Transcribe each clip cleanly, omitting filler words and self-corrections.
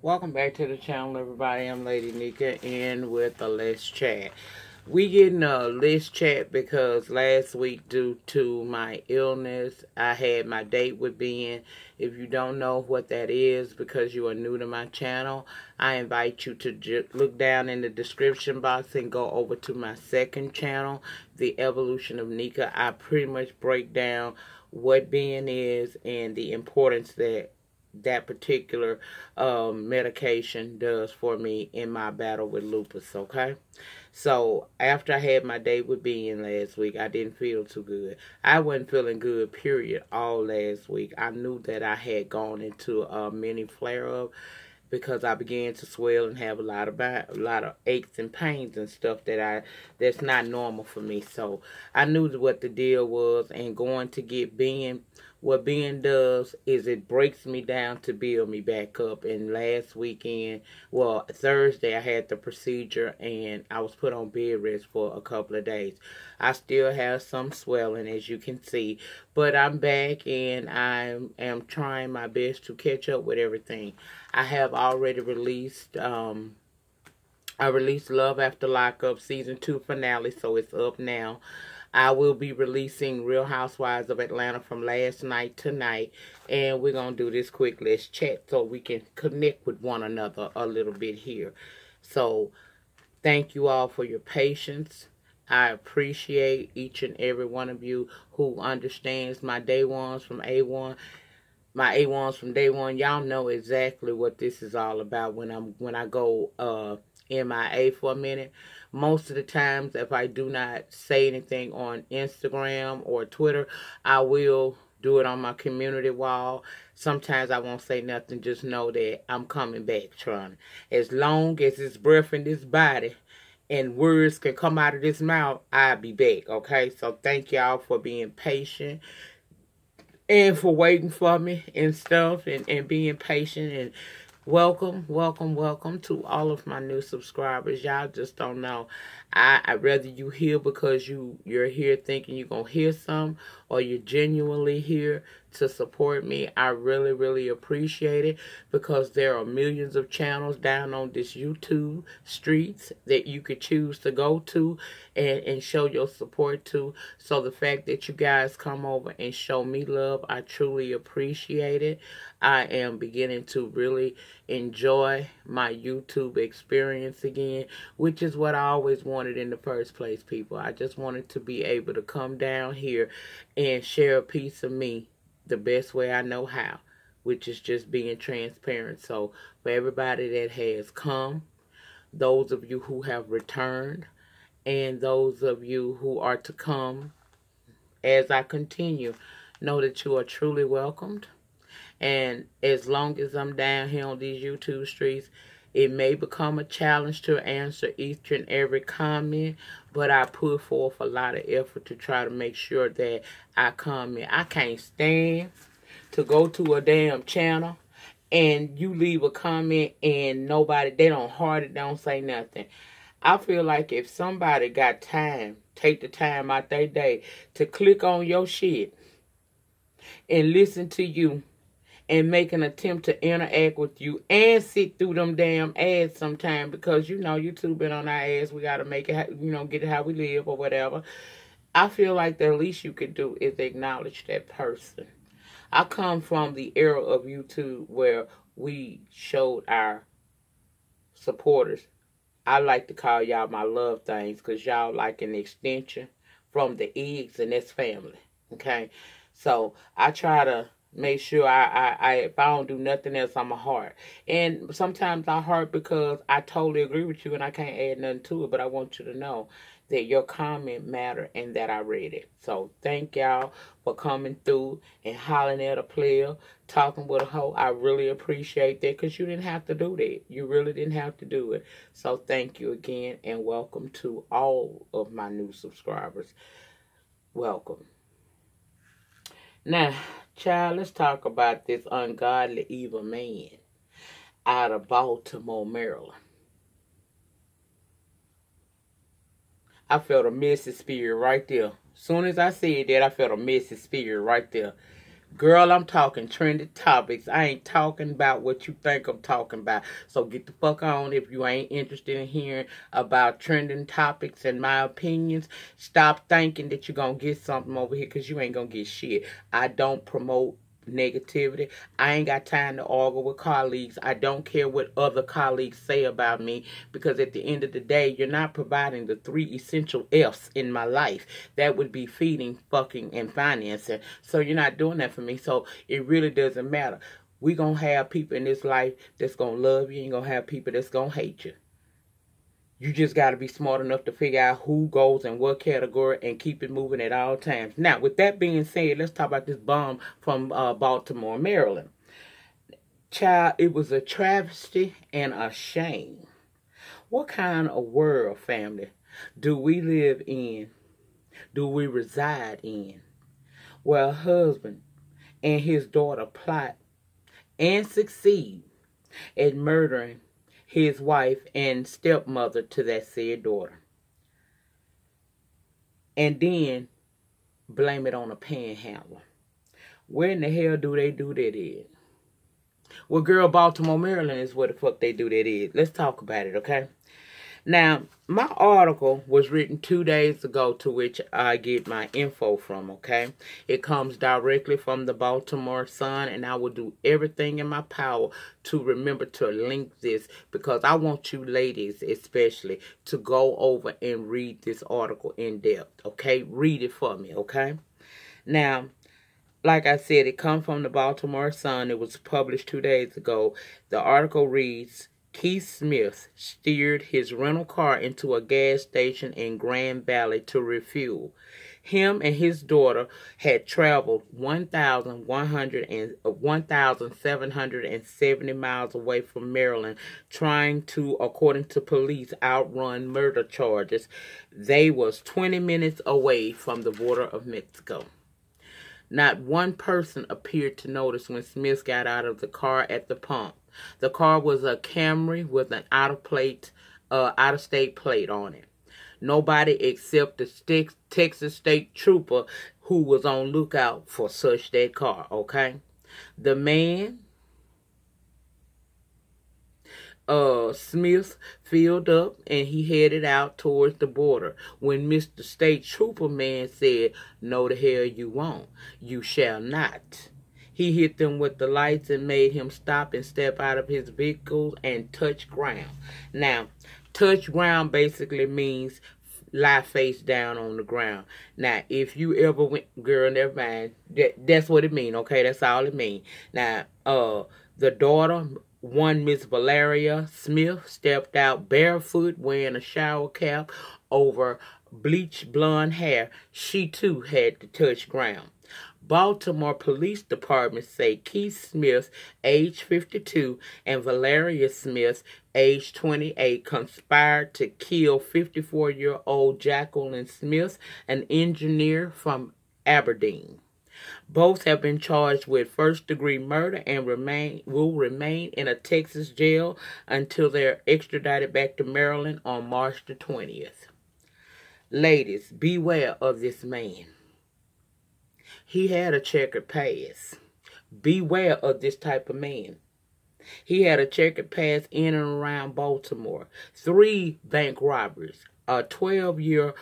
Welcome back to the channel, everybody. I'm Lady Nyca, and with a Let's Chat. We getting a Let's Chat because last week, due to my illness, I had my date with Ben. If you don't know what that is because you are new to my channel, I invite you to look down in the description box and go over to my second channel, The Evolution of Nyca. I pretty much break down what Ben is and the importance that particular medication does for me in my battle with lupus, okay? So, after I had my date with Ben last week, I didn't feel too good. I wasn't feeling good, period, all last week. I knew that I had gone into a mini flare-up because I began to swell and have a lot of aches and pains and stuff that's not normal for me. So, I knew what the deal was, and going to get Ben. What Ben does is it breaks me down to build me back up. And last weekend, well, Thursday, I had the procedure and I was put on bed rest for a couple of days. I still have some swelling, as you can see, but I'm back and I am trying my best to catch up with everything. I have already released, I released Love After Lockup Season 2 finale, so it's up now. I will be releasing Real Housewives of Atlanta from last night tonight. And we're going to do this quick Let's Chat so we can connect with one another a little bit here. So, thank you all for your patience. I appreciate each and every one of you who understands my day ones from A1. My A1s from day one. Y'all know exactly what this is all about when I go MIA for a minute. Most of the times, if I do not say anything on Instagram or Twitter, I will do it on my community wall. Sometimes I won't say nothing. Just know that I'm coming back, trying. As long as there's breath in this body and words can come out of this mouth, I'll be back, okay? So thank y'all for being patient and for waiting for me and stuff and being patient. And welcome to all of my new subscribers. Y'all just don't know. I'd rather you here because you're here thinking you're going to hear some, or you're genuinely here to support me. I really appreciate it, because there are millions of channels down on this YouTube streets that you could choose to go to and show your support to. So the fact that you guys come over and show me love, I truly appreciate it. I am beginning to really enjoy my YouTube experience again, which is what I always wanted in the first place, people. I just wanted to be able to come down here and share a piece of me the best way I know how, which is just being transparent. So for everybody that has come, those of you who have returned, and those of you who are to come as I continue, know that you are truly welcomed. And as long as I'm down here on these YouTube streets, it may become a challenge to answer each and every comment, but I put forth a lot of effort to try to make sure that I comment. I can't stand to go to a damn channel and you leave a comment and they don't say nothing. I feel like if somebody got time, take the time out their day to click on your shit and listen to you and make an attempt to interact with you and sit through them damn ads sometime, because, you know, YouTube been on our ass. We got to make it, you know, get it how we live or whatever. I feel like the least you could do is acknowledge that person. I come from the era of YouTube where we showed our supporters. I like to call y'all my love things, because y'all like an extension from the eggs, and that's family, okay? So I try to make sure if I don't do nothing else, I'm a heart. And sometimes I heart because I totally agree with you and I can't add nothing to it, but I want you to know that your comment matter and that I read it. So thank y'all for coming through and hollering at a player, talking with a hoe. I really appreciate that, because you didn't have to do that. You really didn't have to do it. So thank you again, and welcome to all of my new subscribers. Welcome. Now, child, let's talk about this ungodly evil man out of Baltimore, Maryland. I felt a messy spirit right there. As soon as I said that, I felt a messy spirit right there. Girl, I'm talking trending topics. I ain't talking about what you think I'm talking about. So get the fuck on if you ain't interested in hearing about trending topics and my opinions. Stop thinking that you're going to get something over here because you ain't going to get shit. I don't promote negativity. I ain't got time to argue with colleagues. I don't care what other colleagues say about me because at the end of the day, you're not providing the 3 essential F's in my life. That would be feeding, fucking, and financing. So you're not doing that for me. So it really doesn't matter. We're going to have people in this life that's going to love you and you're going to have people that's going to hate you. You just got to be smart enough to figure out who goes in what category and keep it moving at all times. Now, with that being said, let's talk about this bomb from Baltimore, Maryland. Child, it was a travesty and a shame. What kind of world, family, do we live in? Do we reside in? Well, a husband and his daughter plot and succeed at murdering his wife and stepmother to that said daughter. And then blame it on a panhandler. Where in the hell do they do that at? Well, girl, Baltimore, Maryland is where the fuck they do that at. Let's talk about it, okay? Now, my article was written 2 days ago to which I get my info from, okay? It comes directly from the Baltimore Sun, and I will do everything in my power to remember to link this because I want you ladies especially to go over and read this article in depth, okay? Read it for me, okay? Now, like I said, it comes from the Baltimore Sun. It was published 2 days ago. The article reads, Keith Smith steered his rental car into a gas station in Grand Valley to refuel. Him and his daughter had traveled 1,770 miles away from Maryland, trying to, according to police, outrun murder charges. They was 20 minutes away from the border of Mexico. Not one person appeared to notice when Smith got out of the car at the pump. The car was a Camry with an out-of-state plate on it. Nobody except the Texas State Trooper who was on lookout for that car, okay? The man, Smith, filled up and he headed out towards the border when Mr. State Trooper man said, "No the hell you won't. You shall not." He hit them with the lights and made him stop and step out of his vehicle and touch ground. Now, touch ground basically means lie face down on the ground. Now, if you ever went, girl, never mind. That's what it means, okay? That's all it means. Now, the daughter, one Miss Valeria Smith, stepped out barefoot wearing a shower cap over bleached blonde hair. She, too, had to touch ground. Baltimore Police Department say Keith Smith, age 52, and Valeria Smith, age 28, conspired to kill 54-year-old Jacqueline Smith, an engineer from Aberdeen. Both have been charged with first-degree murder and will remain in a Texas jail until they're extradited back to Maryland on March the 20th. Ladies, beware of this man. He had a checkered past. Beware of this type of man. He had a checkered past in and around Baltimore. 3 bank robberies, a 12-year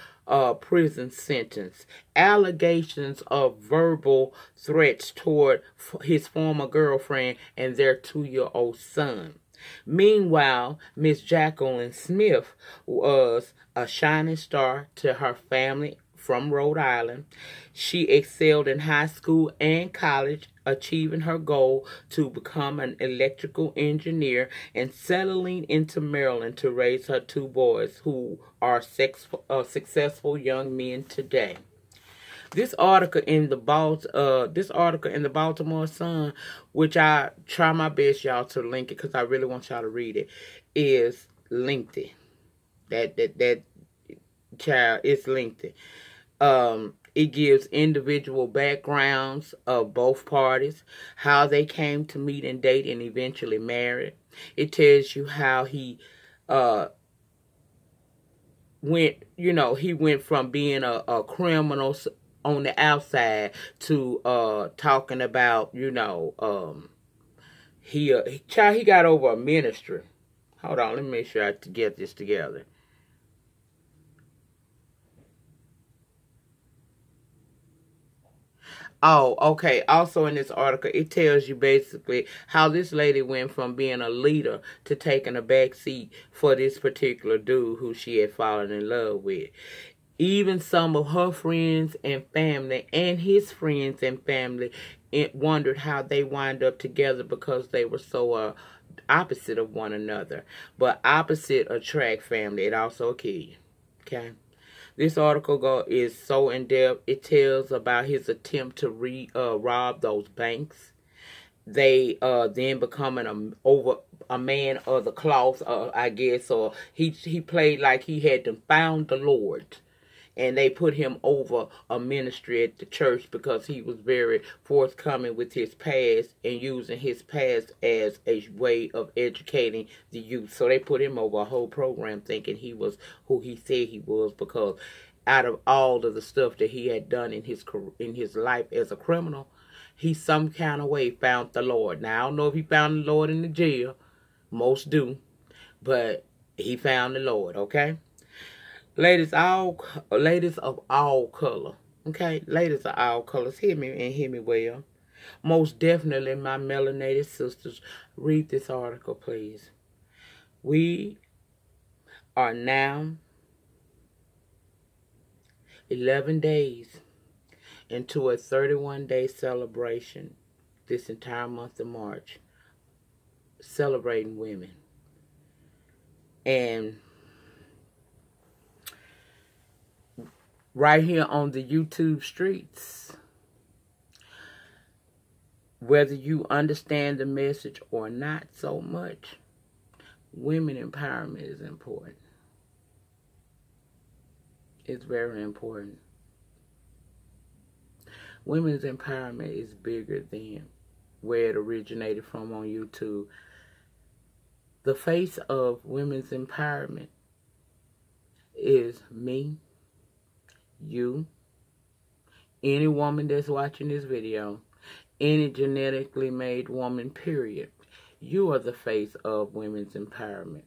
prison sentence, allegations of verbal threats toward his former girlfriend and their 2-year-old son. Meanwhile, Miss Jacqueline Smith was a shining star to her family from Rhode Island. She excelled in high school and college, achieving her goal to become an electrical engineer and settling into Maryland to raise her 2 boys who are successful young men today. This article in the Baltimore Sun, which I try my best, y'all, to link it because I really want y'all to read it, is lengthy. That child, it's lengthy. It gives individual backgrounds of both parties, how they came to meet and date and eventually married. It tells you how he went from being a criminal on the outside to talking about, you know, he got over a ministry. Hold on, let me make sure I get this together. Oh, okay. Also in this article, it tells you basically how this lady went from being a leader to taking a back seat for this particular dude who she had fallen in love with. Even some of her friends and family and his friends and family wondered how they wind up together because they were so opposite of one another. But opposite attract, family. It also kill you. Okay? This article is so in-depth. It tells about his attempt to rob those banks. They then becoming a man of the cloth, I guess, or he played like he had found the Lord. And they put him over a ministry at the church because he was very forthcoming with his past and using his past as a way of educating the youth. So they put him over a whole program thinking he was who he said he was, because out of all of the stuff that he had done in his life as a criminal, he some kind of way found the Lord. Now, I don't know if he found the Lord in the jail. Most do. But he found the Lord, okay? Ladies of all color, okay? Ladies of all colors, hear me and hear me well. Most definitely, my melanated sisters, read this article, please. We are now 11 days into a 31-day celebration this entire month of March, celebrating women. And right here on the YouTube streets, whether you understand the message or not so much, women empowerment is important. It's very important. Women's empowerment is bigger than where it originated from on YouTube. The face of women's empowerment is me, you, any woman that's watching this video, any genetically made woman, period. You are the face of women's empowerment.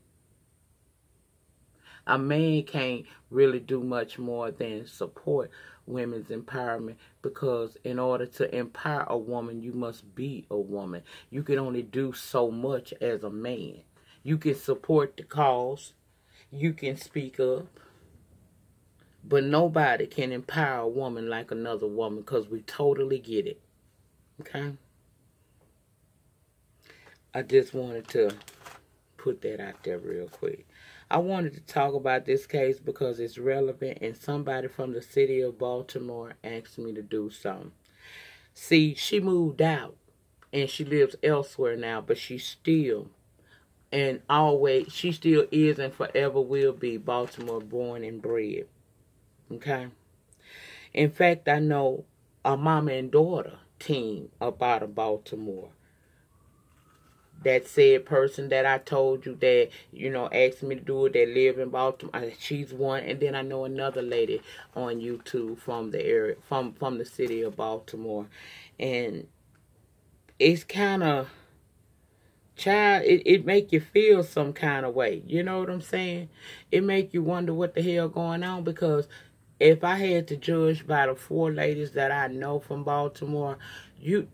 A man can't really do much more than support women's empowerment, because in order to empower a woman, you must be a woman. You can only do so much as a man. You can support the cause. You can speak up. But nobody can empower a woman like another woman, because we totally get it. Okay? I just wanted to put that out there real quick. I wanted to talk about this case because it's relevant, and somebody from the city of Baltimore asked me to do something. See, she moved out and she lives elsewhere now, but she still and always, she still is and forever will be Baltimore born and bred. Okay? In fact, I know a mama and daughter team up out of Baltimore. That said person that I told you that, you know, asked me to do it, that live in Baltimore, she's one. And then I know another lady on YouTube from the area, from the city of Baltimore. And it's kind of, child, it make you feel some kind of way. You know what I'm saying? It make you wonder what the hell going on, because if I had to judge by the 4 ladies that I know from Baltimore,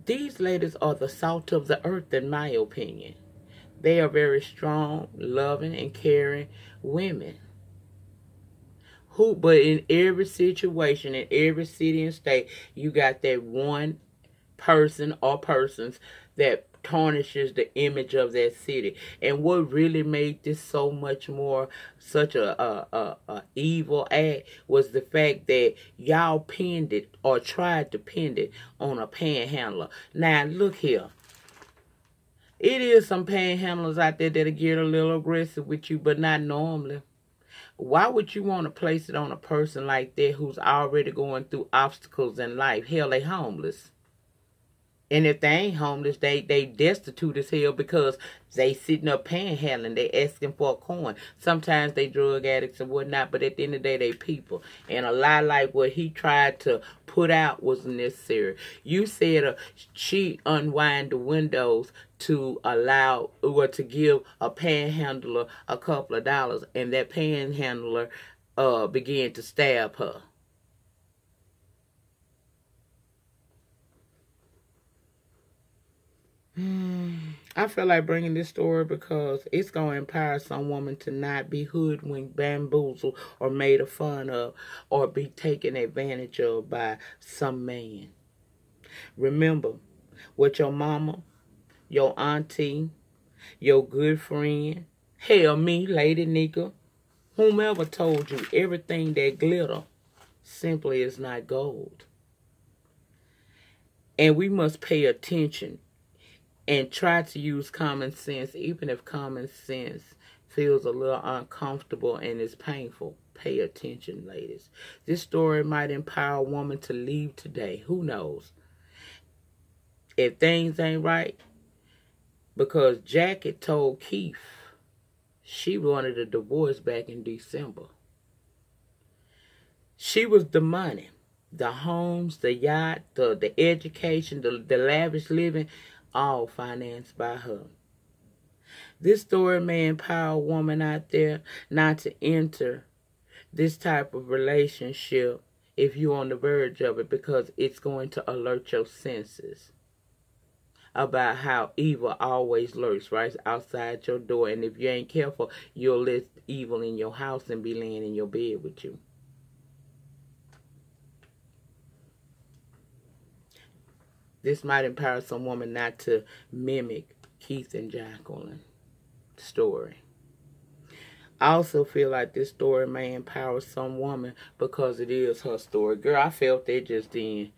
these ladies are the salt of the earth, in my opinion. They are very strong, loving, and caring women. But in every situation, in every city and state, you got that one person or persons that tarnishes the image of that city. And what really made this so much more such a evil act was the fact that y'all pinned it, or tried to pin it, on a panhandler. Now look here, it is some panhandlers out there that'll get a little aggressive with you, but not normally. Why would you want to place it on a person like that who's already going through obstacles in life? Hell, they homeless. And if they ain't homeless, they destitute as hell because they sitting up panhandling. They asking for a coin. Sometimes they drug addicts and whatnot, but at the end of the day, they people. And a lot like what he tried to put out was necessary. You said she unwind the windows to allow or to give a panhandler a couple of dollars, and that panhandler began to stab her. I feel like bringing this story because it's going to empower some woman to not be hoodwinked, bamboozled, or made fun of, or be taken advantage of by some man. Remember, what your mama, your auntie, your good friend, hell me, Lady Nyca, whomever told you everything that glitter simply is not gold. And we must pay attention and try to use common sense, even if common sense feels a little uncomfortable and is painful. Pay attention, ladies. This story might empower a woman to leave today. Who knows? If things ain't right, because Jack had told Keith she wanted a divorce back in December. She was the money, the homes, the yacht, the education, the lavish living, all financed by her. This story may empower a woman out there not to enter this type of relationship if you're on the verge of it, because it's going to alert your senses about how evil always lurks right outside your door. And if you ain't careful, you'll let evil in your house and be laying in your bed with you. This might empower some woman not to mimic Keith and Jacqueline's story. I also feel like this story may empower some woman because it is her story. Girl, I felt that just then.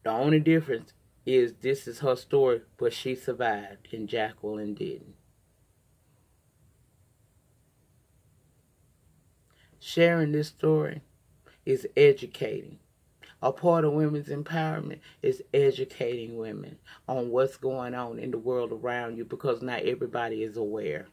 The only difference is this is her story, but she survived and Jacqueline didn't. Sharing this story is educating. A part of women's empowerment is educating women on what's going on in the world around you, because not everybody is aware.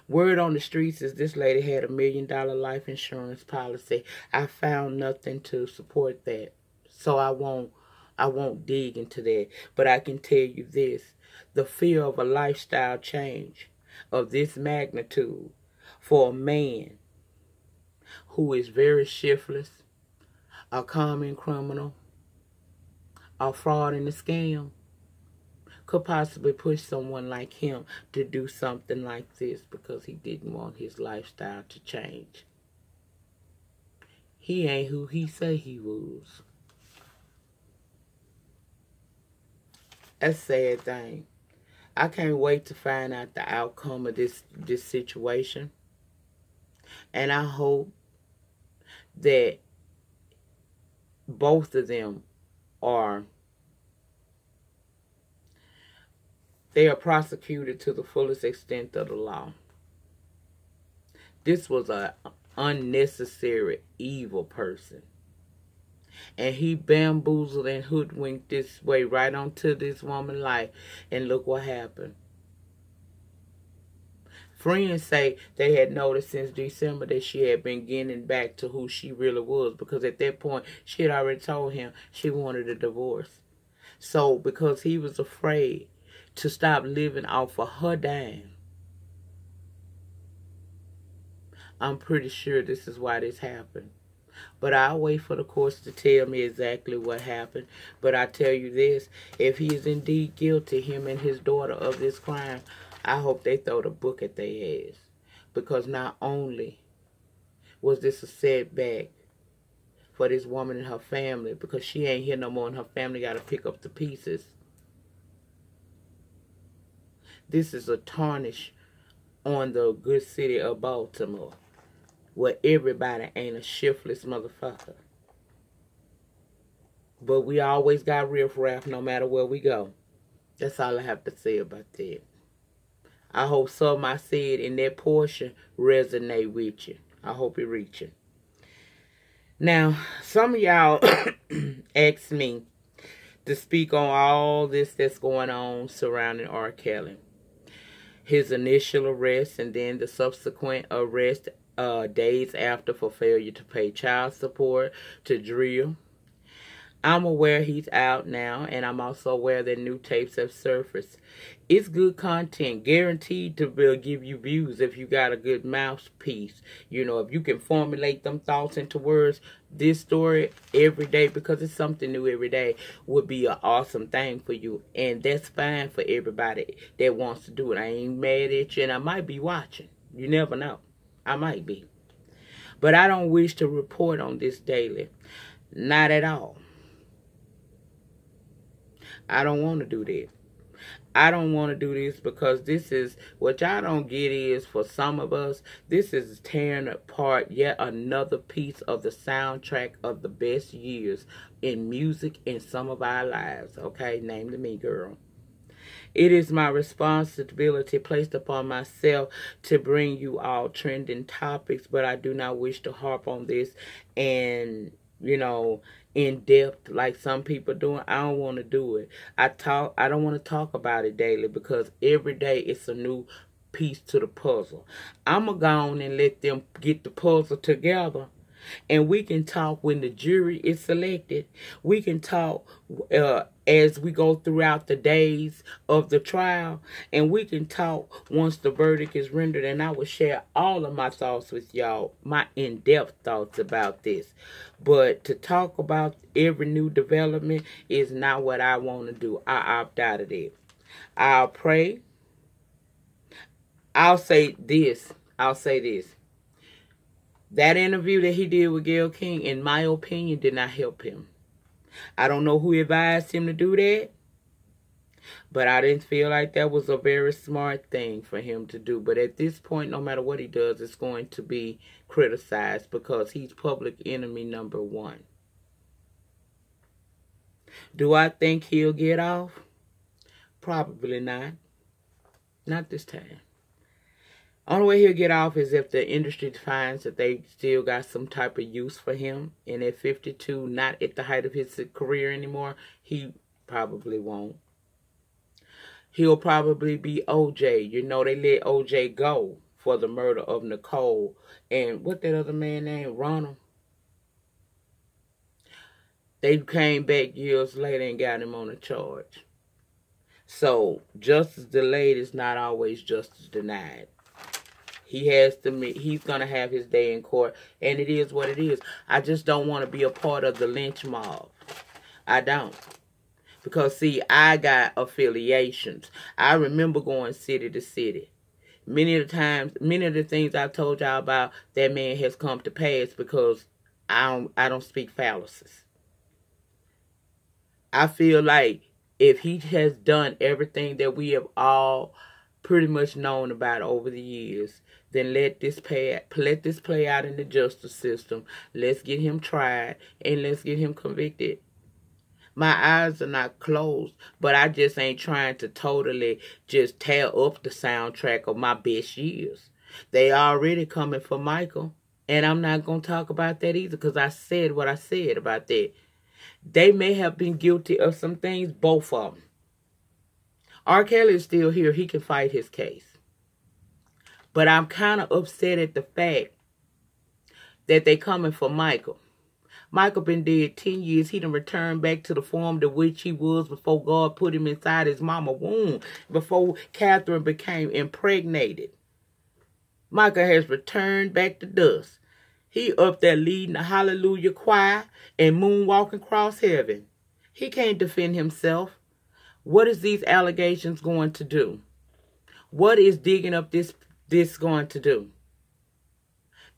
Word on the streets is this lady had $1 million life insurance policy. I found nothing to support that, so I won't dig into that. But I can tell you this: the fear of a lifestyle change of this magnitude for a man who is very shiftless, a common criminal, a fraud and a scam, could possibly push someone like him to do something like this because he didn't want his lifestyle to change. He ain't who he say he was. That's a sad thing. I can't wait to find out the outcome of this situation. And I hope that both of them are prosecuted to the fullest extent of the law. This was an unnecessary evil person. And he bamboozled and hoodwinked this way right onto this woman's life. And look what happened. Friends say they had noticed since December that she had been getting back to who she really was, because at that point she had already told him she wanted a divorce. So because he was afraid to stop living off of her dime, I'm pretty sure this is why this happened. But I'll wait for the courts to tell me exactly what happened. But I tell you this: if he is indeed guilty, him and his daughter, of this crime, I hope they throw the book at their ass. Because not only was this a setback for this woman and her family, because she ain't here no more and her family got to pick up the pieces, this is a tarnish on the good city of Baltimore, where everybody ain't a shiftless motherfucker. But we always got riffraff no matter where we go. That's all I have to say about that. I hope something I said in that portion resonate with you. I hope it reach you. Now, some of y'all asked me to speak on all this that's going on surrounding R. Kelly. His initial arrest and then the subsequent arrest days after for failure to pay child support to drill. I'm aware he's out now, and I'm also aware that new tapes have surfaced. It's good content, guaranteed to give you views if you got a good mouthpiece. You know, if you can formulate them thoughts into words, this story every day, because it's something new every day, would be an awesome thing for you. And that's fine for everybody that wants to do it. I ain't mad at you, and I might be watching. You never know. I might be. But I don't wish to report on this daily. Not at all. I don't want to do that. I don't want to do this because this is, what y'all don't get is, for some of us, this is tearing apart yet another piece of the soundtrack of the best years in music in some of our lives. Okay, namely me, girl. It is my responsibility placed upon myself to bring you all trending topics, but I do not wish to harp on this and, you know, in depth like some people doing. I don't want to do it. I don't want to talk about it daily because every day it's a new piece to the puzzle. I'm going to go on and let them get the puzzle together, and we can talk when the jury is selected. We can talk as we go throughout the days of the trial, and we can talk once the verdict is rendered, and I will share all of my thoughts with y'all, my in-depth thoughts about this. But to talk about every new development is not what I want to do. I opt out of it. I'll pray. I'll say this. That interview that he did with Gayle King, in my opinion, did not help him. I don't know who advised him to do that, but I didn't feel like that was a very smart thing for him to do. But at this point, no matter what he does, it's going to be criticized because he's public enemy number one. Do I think he'll get off? Probably not. Not this time. Only way he'll get off is if the industry finds that they still got some type of use for him. And at 52, not at the height of his career anymore, he probably won't. He'll probably be OJ. You know, they let OJ go for the murder of Nicole. And what that other man named? Ronald. They came back years later and got him on a charge. So, justice delayed is not always justice denied. He's going to have his day in court, and it is what it is. I just don't want to be a part of the lynch mob. I don't. Because, see, I got affiliations. I remember going city to city. Many of the things I told y'all about, that man has come to pass because I don't speak fallacies. I feel like if he has done everything that we have all pretty much known about over the years, then let this play out in the justice system. Let's get him tried and let's get him convicted. My eyes are not closed, but I just ain't trying to totally just tear up the soundtrack of my best years. They already coming for Michael, and I'm not going to talk about that either because I said what I said about that. They may have been guilty of some things, both of them. R. Kelly is still here. He can fight his case. But I'm kind of upset at the fact that they coming for Michael. Michael been dead 10 years. He done returned back to the form to which he was before God put him inside his mama's womb. Before Catherine became impregnated. Michael has returned back to dust. He up there leading the hallelujah choir and moonwalking across heaven. He can't defend himself. What is these allegations going to do? What is digging up this going to do?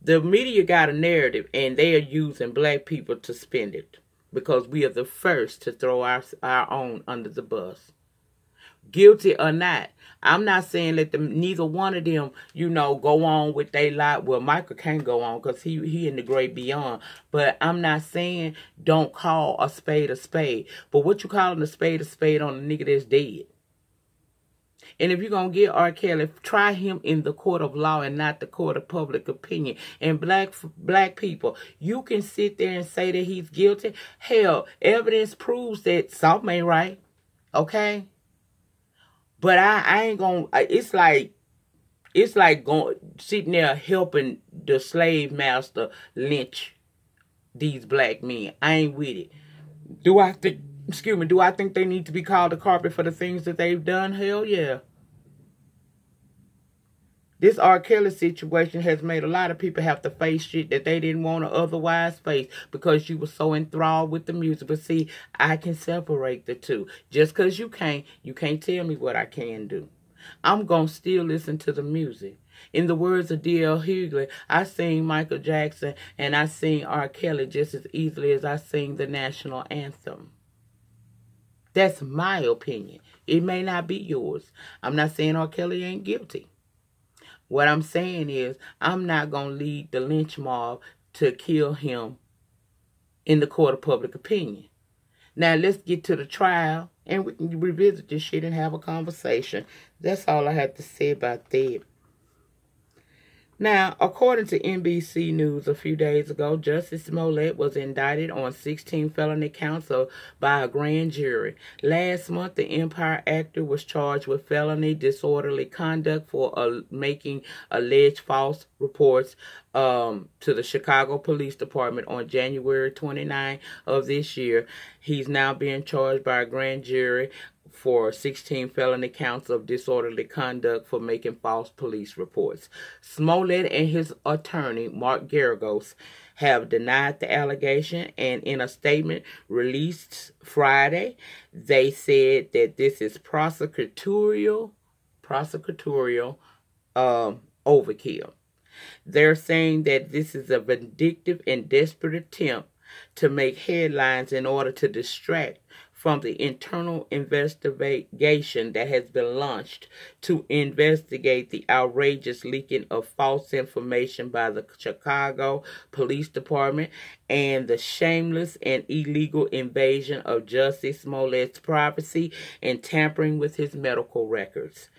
The media got a narrative, and they are using black people to spin it because we are the first to throw our own under the bus. Guilty or not, I'm not saying let neither one of them, go on with their life. Well, Michael can't go on because he in the great beyond. But I'm not saying don't call a spade a spade. But what you calling a spade on a nigga that's dead? And if you're going to get R. Kelly, try him in the court of law and not the court of public opinion. And black people, you can sit there and say that he's guilty. Hell, evidence proves that something ain't right. Okay? But I ain't going to, it's like going sitting there helping the slave master lynch these black men. I ain't with it. Do I think they need to be called a carpet for the things that they've done? Hell yeah. This R. Kelly situation has made a lot of people have to face shit that they didn't want to otherwise face because you were so enthralled with the music. But see, I can separate the two. Just because you can't tell me what I can do. I'm going to still listen to the music. In the words of D.L. Hughley, I sing Michael Jackson and I sing R. Kelly just as easily as I sing the national anthem. That's my opinion. It may not be yours. I'm not saying R. Kelly ain't guilty. What I'm saying is I'm not going to lead the lynch mob to kill him in the court of public opinion. Now, let's get to the trial, and we can revisit this shit and have a conversation. That's all I have to say about that. Now, according to NBC News a few days ago, Jussie Smollett was indicted on 16 felony counts by a grand jury. Last month, the Empire actor was charged with felony disorderly conduct for making alleged false reports to the Chicago Police Department on January 29 of this year. He's now being charged by a grand jury for 16 felony counts of disorderly conduct for making false police reports. Smollett and his attorney, Mark Geragos, have denied the allegation, and in a statement released Friday, they said that this is prosecutorial overkill. They're saying that this is a vindictive and desperate attempt to make headlines in order to distract from the internal investigation that has been launched to investigate the outrageous leaking of false information by the Chicago Police Department and the shameless and illegal invasion of Jussie Smollett's privacy and tampering with his medical records.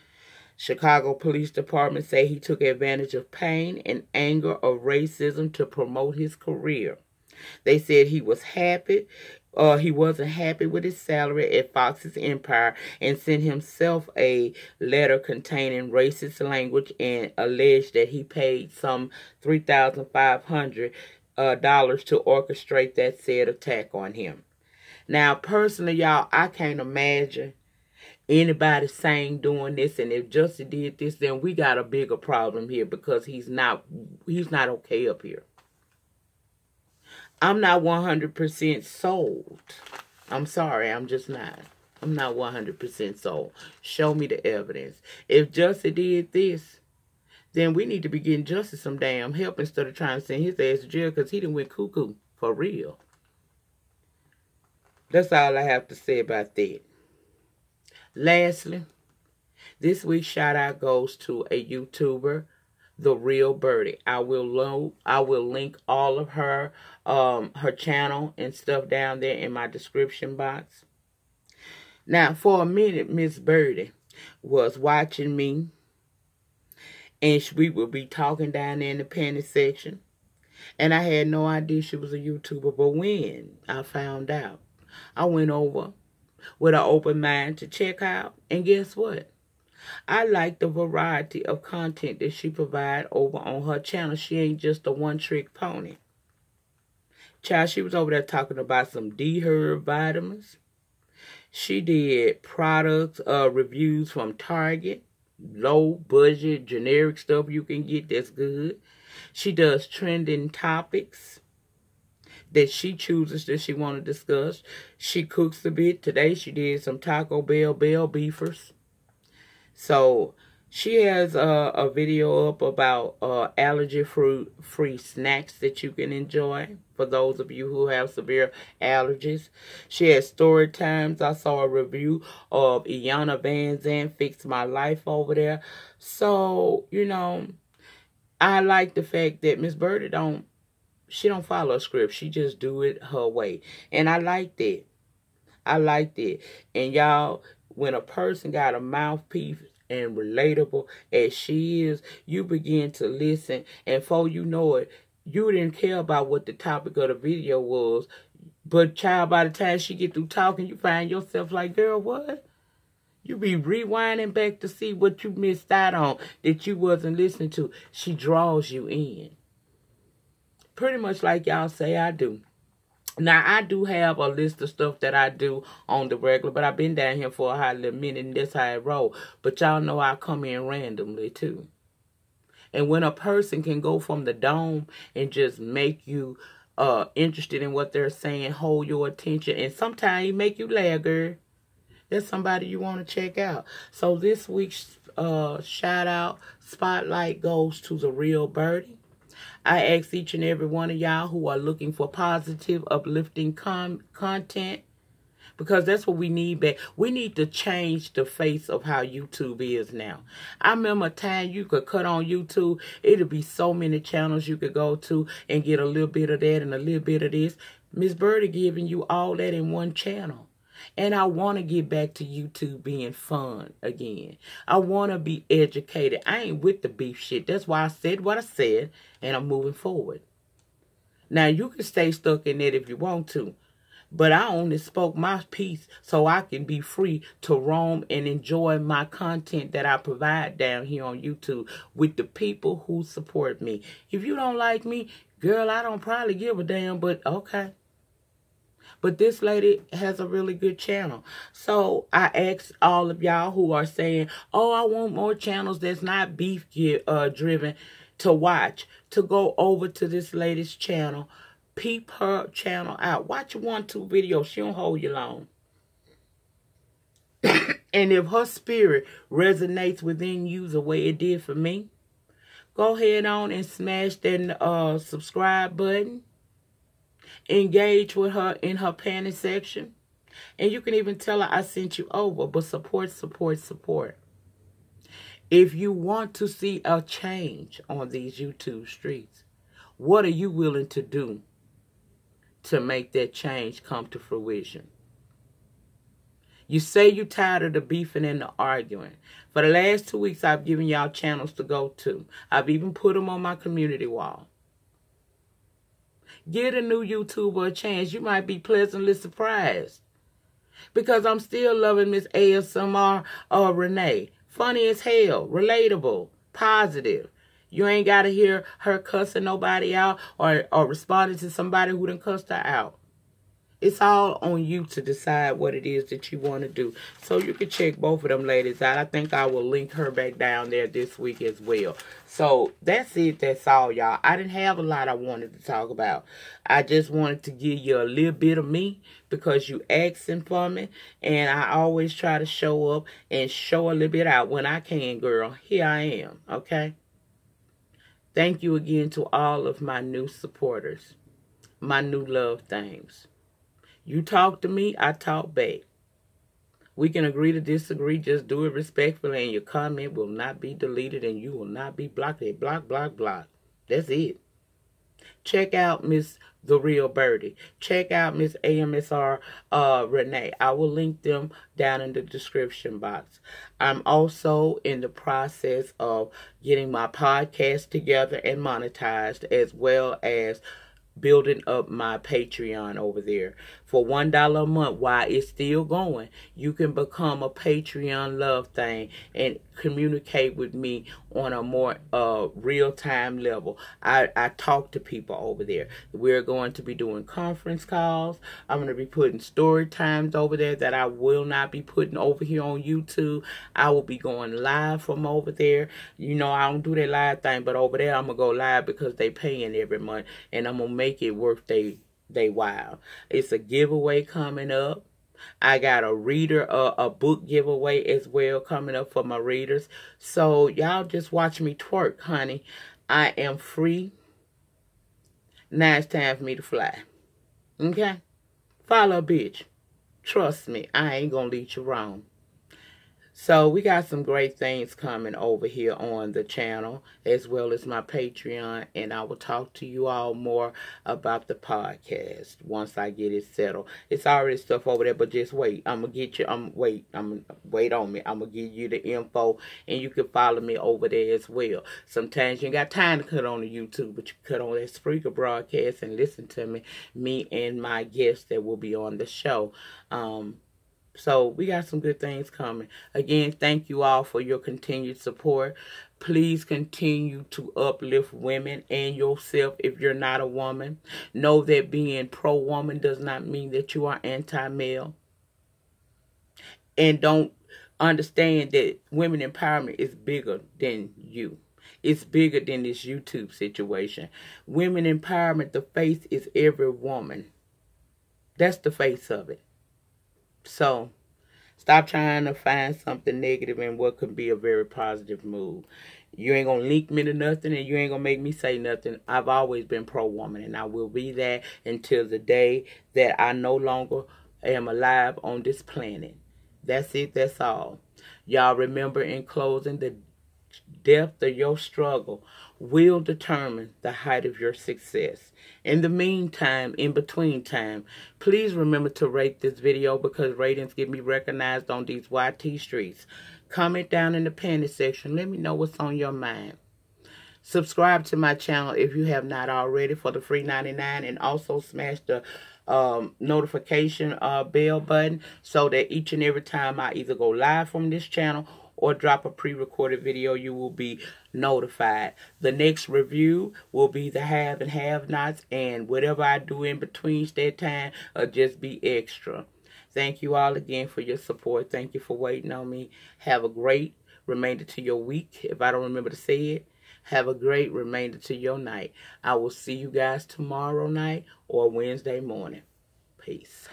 Chicago Police Department say he took advantage of pain and anger of racism to promote his career. They said he was happy. He wasn't happy with his salary at Fox's Empire and sent himself a letter containing racist language and alleged that he paid some $3,500 to orchestrate that said attack on him. Now, personally, y'all, I can't imagine anybody saying doing this, and if Jussie did this, then we got a bigger problem here because he's not okay up here. I'm not 100% sold. I'm sorry, I'm just not. I'm not 100% sold. Show me the evidence. If Jussie did this, then we need to be getting Jussie some damn help instead of trying to send his ass to jail because he done went cuckoo for real. That's all I have to say about that. Lastly, this week's shout out goes to a YouTuber, The Real Birdie. I will link all of her channel and stuff down there in my description box. Now, for a minute, Miss Birdie was watching me, and we would be talking down there in the panty section, and I had no idea she was a YouTuber. But when I found out, I went over with an open mind to check out, and guess what? I like the variety of content that she provides over on her channel. She ain't just a one-trick pony. Child, she was over there talking about some D-Herb vitamins. She did product reviews from Target. Low-budget, generic stuff you can get that's good. She does trending topics that she chooses that she want to discuss. She cooks a bit. Today she did some Taco Bell beefers. So she has a video up about allergy-free snacks that you can enjoy for those of you who have severe allergies. She has story times. I saw a review of Iyanla Vanzant Fix My Life over there. So, you know, I like the fact that Miss Birdie don't follow a script. She just do it her way. And I like that. I like that. And y'all, when a person got a mouthpiece and relatable as she is, you begin to listen, and before you know it, you didn't care about what the topic of the video was. But child, by the time she get through talking, you find yourself like, girl, what? You be rewinding back to see what you missed out on that you wasn't listening to. She draws you in. Pretty much like y'all say I do. Now, I do have a list of stuff that I do on the regular, but I've been down here for a hot little minute, and that's how I roll. But y'all know I come in randomly, too. And when a person can go from the dome and just make you interested in what they're saying, hold your attention, and sometimes he make you laugh, girl, that's somebody you want to check out. So this week's shout out spotlight goes to the Real Birdie. I ask each and every one of y'all who are looking for positive, uplifting content, because that's what we need back. We need to change the face of how YouTube is now. I remember a time you could cut on YouTube. It'll be so many channels you could go to and get a little bit of that and a little bit of this. Miss Birdie giving you all that in one channel. And I want to get back to YouTube being fun again. I want to be educated. I ain't with the beef shit. That's why I said what I said, and I'm moving forward. Now, you can stay stuck in it if you want to, but I only spoke my piece so I can be free to roam and enjoy my content that I provide down here on YouTube with the people who support me. If you don't like me, girl, I don't probably give a damn, but okay. But this lady has a really good channel. So I ask all of y'all who are saying, oh, I want more channels that's not beef driven to watch, to go over to this lady's channel. Peep her channel out. Watch 1-2 videos. She don't hold you long. And if her spirit resonates within you the way it did for me, go ahead on and smash that subscribe button. Engage with her in her panty section. And you can even tell her I sent you over. But support, support, support. If you want to see a change on these YouTube streets, what are you willing to do to make that change come to fruition? You say you're tired of the beefing and the arguing. For the last 2 weeks, I've given y'all channels to go to. I've even put them on my community wall. Give a new YouTuber a chance. You might be pleasantly surprised. Because I'm still loving Miss ASMR Renee. Funny as hell. Relatable. Positive. You ain't got to hear her cussing nobody out or responding to somebody who done cussed her out. It's all on you to decide what it is that you want to do. So you can check both of them ladies out. I think I will link her back down there this week as well. So that's it. That's all, y'all. I didn't have a lot I wanted to talk about. I just wanted to give you a little bit of me because you asking for me. And I always try to show up and show a little bit out when I can, girl. Here I am, okay? Thank you again to all of my new supporters. My new love things. You talk to me, I talk back. We can agree to disagree. Just do it respectfully, and your comment will not be deleted, and you will not be blocked. Block, block, block. That's it. Check out Miss The Real Birdie. Check out Miss AMSR Renee. I will link them down in the description box. I'm also in the process of getting my podcast together and monetized, as well as building up my Patreon over there. For $1 a month, while it's still going, you can become a Patreon love thing and communicate with me on a more real-time level. I talk to people over there. We're going to be doing conference calls. I'm going to be putting story times over there that I will not be putting over here on YouTube. I will be going live from over there. You know, I don't do that live thing, but over there I'm going to go live because they paying every month, and I'm going to make it worth they while. It's a giveaway coming up. I got a reader, a book giveaway as well coming up for my readers. So y'all just watch me twerk, honey. I am free. Now it's time for me to fly. Okay? Follow a bitch. Trust me, I ain't gonna lead you wrong. So we got some great things coming over here on the channel, as well as my Patreon, and I will talk to you all more about the podcast once I get it settled. It's already stuff over there, but just wait. I'm gonna get you. Wait on me. I'm gonna give you the info, and you can follow me over there as well. Sometimes you ain't got time to cut on the YouTube, but you cut on that Spreaker broadcast and listen to me and my guests that will be on the show. So we got some good things coming. Again, thank you all for your continued support. Please continue to uplift women and yourself if you're not a woman. Know that being pro-woman does not mean that you are anti-male. And don't understand that women empowerment is bigger than you. It's bigger than this YouTube situation. Women empowerment, the face is every woman. That's the face of it. So, stop trying to find something negative in what could be a very positive move. You ain't going to link me to nothing, and you ain't going to make me say nothing. I've always been pro-woman, and I will be that until the day that I no longer am alive on this planet. That's it. That's all. Y'all remember, in closing, the depth of your struggle will determine the height of your success. In the meantime, in between time, please remember to rate this video, because ratings get me recognized on these YT streets. Comment down in the panty section. Let me know what's on your mind. Subscribe to my channel if you have not already for the free 99, and also smash the notification bell button so that each and every time I either go live from this channel or drop a pre-recorded video, you will be notified. The next review will be the have and have-nots, and whatever I do in between that time will just be extra. Thank you all again for your support. Thank you for waiting on me. Have a great remainder to your week. If I don't remember to say it, have a great remainder to your night. I will see you guys tomorrow night or Wednesday morning. Peace.